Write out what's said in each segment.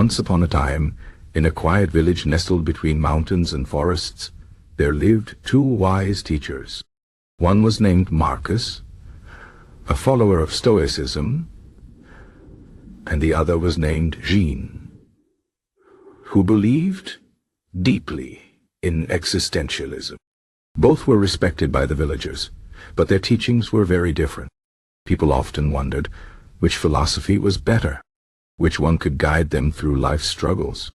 Once upon a time, in a quiet village nestled between mountains and forests, there lived two wise teachers. One was named Marcus, a follower of Stoicism, and the other was named Jean, who believed deeply in existentialism. Both were respected by the villagers, but their teachings were very different. People often wondered which philosophy was better, which one could guide them through life's struggles.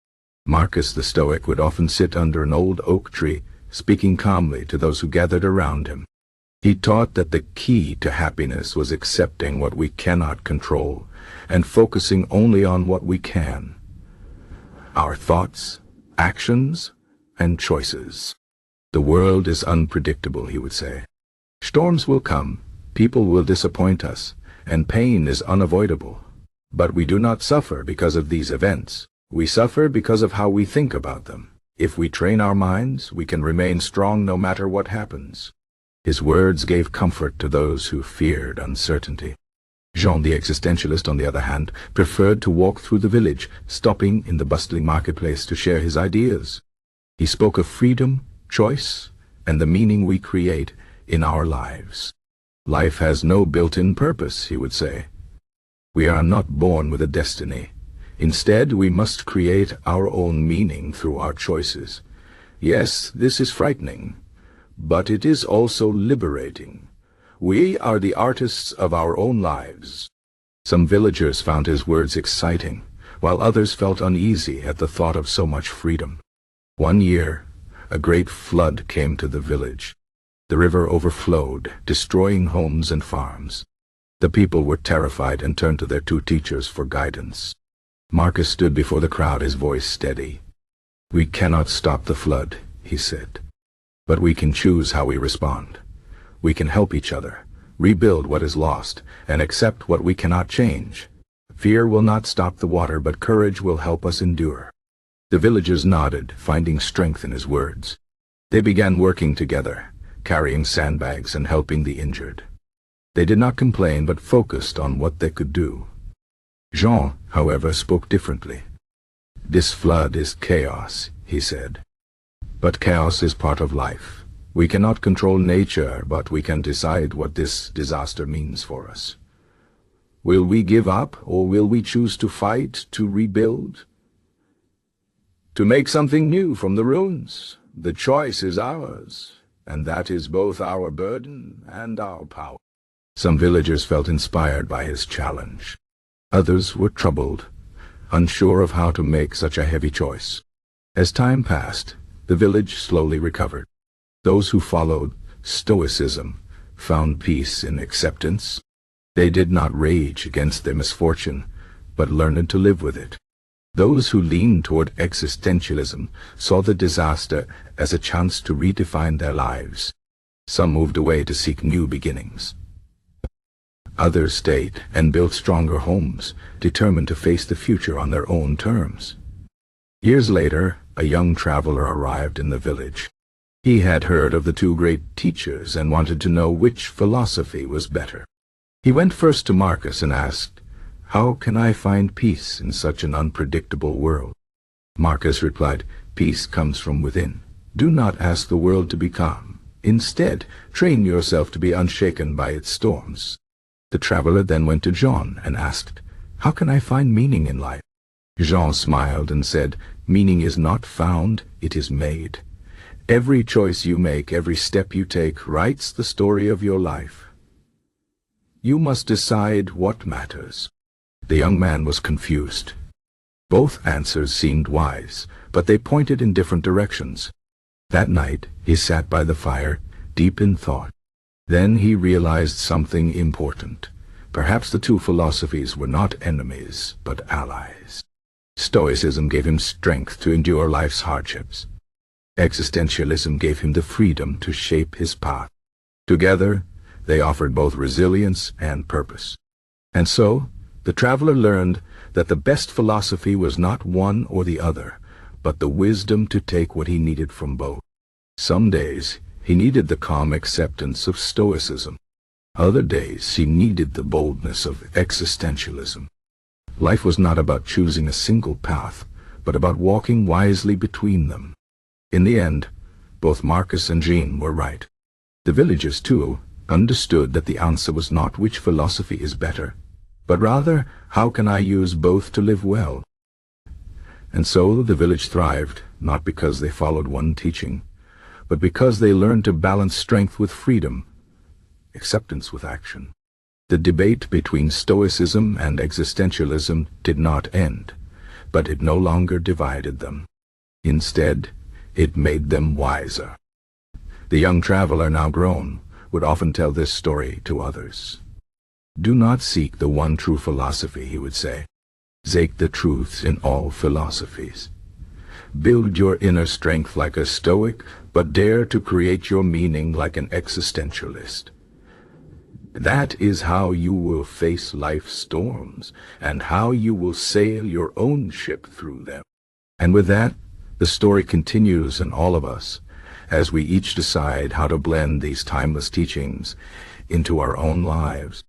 Marcus the Stoic would often sit under an old oak tree, speaking calmly to those who gathered around him. He taught that the key to happiness was accepting what we cannot control and focusing only on what we can: our thoughts, actions, and choices. The world is unpredictable, he would say. Storms will come, people will disappoint us, and pain is unavoidable. But we do not suffer because of these events. We suffer because of how we think about them. If we train our minds, we can remain strong no matter what happens. His words gave comfort to those who feared uncertainty. Jean the Existentialist, on the other hand, preferred to walk through the village, stopping in the bustling marketplace to share his ideas. He spoke of freedom, choice, and the meaning we create in our lives. Life has no built-in purpose, he would say. We are not born with a destiny. Instead, we must create our own meaning through our choices. Yes, this is frightening, but it is also liberating. We are the artists of our own lives. Some villagers found his words exciting, while others felt uneasy at the thought of so much freedom. One year, a great flood came to the village. The river overflowed, destroying homes and farms. The people were terrified and turned to their two teachers for guidance. Marcus stood before the crowd, his voice steady. "We cannot stop the flood," he said, "but we can choose how we respond. We can help each other, rebuild what is lost, and accept what we cannot change. Fear will not stop the water, but courage will help us endure." The villagers nodded, finding strength in his words. They began working together, carrying sandbags and helping the injured. They did not complain, but focused on what they could do. Jean, however, spoke differently. "This flood is chaos," he said. "But chaos is part of life. We cannot control nature, but we can decide what this disaster means for us. Will we give up, or will we choose to fight, to rebuild, to make something new from the ruins? The choice is ours, and that is both our burden and our power." Some villagers felt inspired by his challenge. Others were troubled, unsure of how to make such a heavy choice. As time passed, the village slowly recovered. Those who followed Stoicism found peace in acceptance. They did not rage against their misfortune, but learned to live with it. Those who leaned toward existentialism saw the disaster as a chance to redefine their lives. Some moved away to seek new beginnings. Others stayed and built stronger homes, determined to face the future on their own terms. Years later, a young traveler arrived in the village. He had heard of the two great teachers and wanted to know which philosophy was better. He went first to Marcus and asked, "How can I find peace in such an unpredictable world?" Marcus replied, "Peace comes from within. Do not ask the world to be calm. Instead, train yourself to be unshaken by its storms." The traveler then went to Jean and asked, "How can I find meaning in life?" Jean smiled and said, "Meaning is not found, it is made. Every choice you make, every step you take, writes the story of your life. You must decide what matters." The young man was confused. Both answers seemed wise, but they pointed in different directions. That night, he sat by the fire, deep in thought. Then he realized something important. Perhaps the two philosophies were not enemies, but allies. Stoicism gave him strength to endure life's hardships. Existentialism gave him the freedom to shape his path. Together, they offered both resilience and purpose. And so, the traveler learned that the best philosophy was not one or the other, but the wisdom to take what he needed from both. Some days, he needed the calm acceptance of Stoicism. Other days, he needed the boldness of existentialism. Life was not about choosing a single path, but about walking wisely between them. In the end, both Marcus and Jean were right. The villagers, too, understood that the answer was not which philosophy is better, but rather, how can I use both to live well? And so the village thrived, not because they followed one teaching, but because they learned to balance strength with freedom, acceptance with action. The debate between Stoicism and Existentialism did not end, but it no longer divided them. Instead, it made them wiser. The young traveler, now grown, would often tell this story to others. Do not seek the one true philosophy, he would say. Seek the truths in all philosophies. Build your inner strength like a Stoic, but dare to create your meaning like an Existentialist. That is how you will face life's storms, and how you will sail your own ship through them. And with that, the story continues in all of us, as we each decide how to blend these timeless teachings into our own lives.